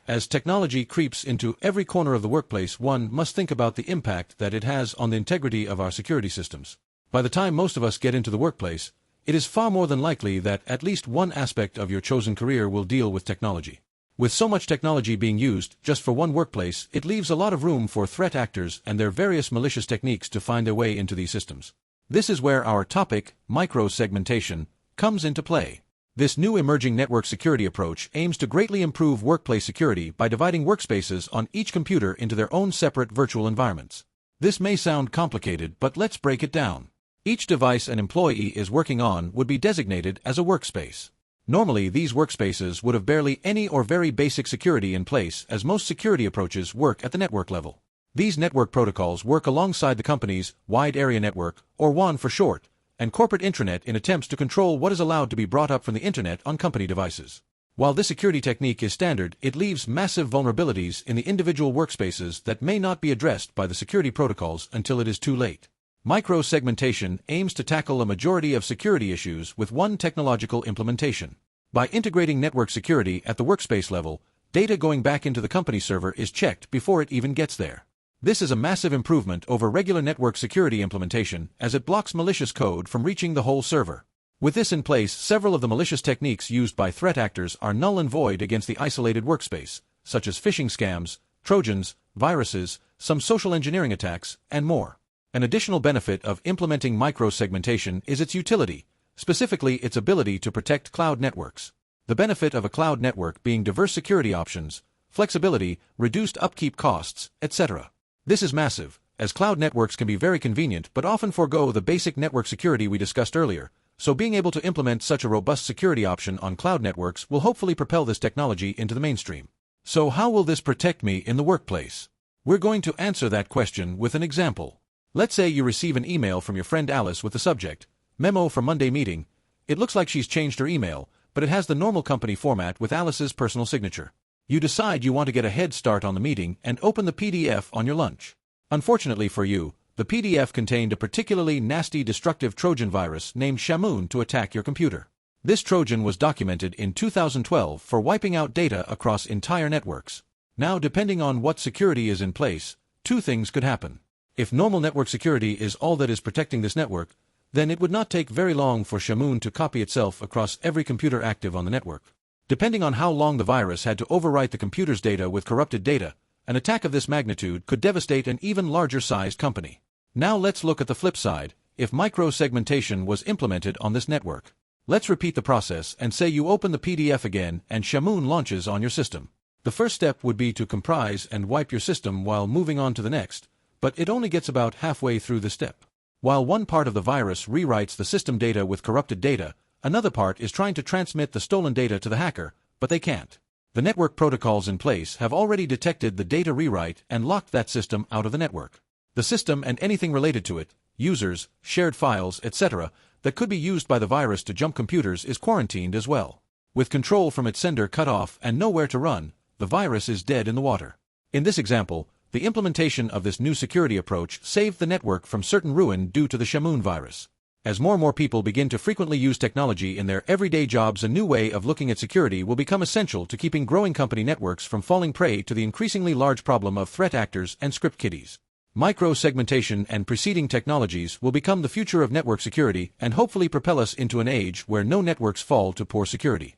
As technology creeps into every corner of the workplace, one must think about the impact that it has on the integrity of our security systems. By the time most of us get into the workplace, it is far more than likely that at least one aspect of your chosen career will deal with technology. With so much technology being used just for one workplace, it leaves a lot of room for threat actors and their various malicious techniques to find their way into these systems. This is where our topic, micro-segmentation, comes into play. This new emerging network security approach aims to greatly improve workplace security by dividing workspaces on each computer into their own separate virtual environments. This may sound complicated, but let's break it down. Each device an employee is working on would be designated as a workspace. Normally, these workspaces would have barely any or very basic security in place, as most security approaches work at the network level. These network protocols work alongside the company's wide area network, or WAN for short, and corporate intranet in attempts to control what is allowed to be brought up from the internet on company devices. While this security technique is standard, it leaves massive vulnerabilities in the individual workspaces that may not be addressed by the security protocols until it is too late. Micro-segmentation aims to tackle a majority of security issues with one technological implementation. By integrating network security at the workspace level, data going back into the company server is checked before it even gets there. This is a massive improvement over regular network security implementation, as it blocks malicious code from reaching the whole server. With this in place, several of the malicious techniques used by threat actors are null and void against the isolated workspace, such as phishing scams, trojans, viruses, some social engineering attacks, and more. An additional benefit of implementing micro-segmentation is its utility, specifically its ability to protect cloud networks. The benefit of a cloud network being diverse security options, flexibility, reduced upkeep costs, etc. This is massive, as cloud networks can be very convenient but often forego the basic network security we discussed earlier, so being able to implement such a robust security option on cloud networks will hopefully propel this technology into the mainstream. So how will this protect me in the workplace? We're going to answer that question with an example. Let's say you receive an email from your friend Alice with the subject, "Memo for Monday meeting." It looks like she's changed her email, but it has the normal company format with Alice's personal signature. You decide you want to get a head start on the meeting and open the PDF on your lunch. Unfortunately for you, the PDF contained a particularly nasty destructive Trojan virus named Shamoon to attack your computer. This Trojan was documented in 2012 for wiping out data across entire networks. Now, depending on what security is in place, two things could happen. If normal network security is all that is protecting this network, then it would not take very long for Shamoon to copy itself across every computer active on the network. Depending on how long the virus had to overwrite the computer's data with corrupted data, an attack of this magnitude could devastate an even larger-sized company. Now let's look at the flip side, if micro-segmentation was implemented on this network. Let's repeat the process and say you open the PDF again and Shamoon launches on your system. The first step would be to comprise and wipe your system while moving on to the next, but it only gets about halfway through the step. While one part of the virus rewrites the system data with corrupted data, another part is trying to transmit the stolen data to the hacker, but they can't. The network protocols in place have already detected the data rewrite and locked that system out of the network. The system and anything related to it, users, shared files, etc., that could be used by the virus to jump computers is quarantined as well. With control from its sender cut off and nowhere to run, the virus is dead in the water. In this example, the implementation of this new security approach saved the network from certain ruin due to the Shamoon virus. As more and more people begin to frequently use technology in their everyday jobs, a new way of looking at security will become essential to keeping growing company networks from falling prey to the increasingly large problem of threat actors and script kiddies. Micro-segmentation and preceding technologies will become the future of network security and hopefully propel us into an age where no networks fall to poor security.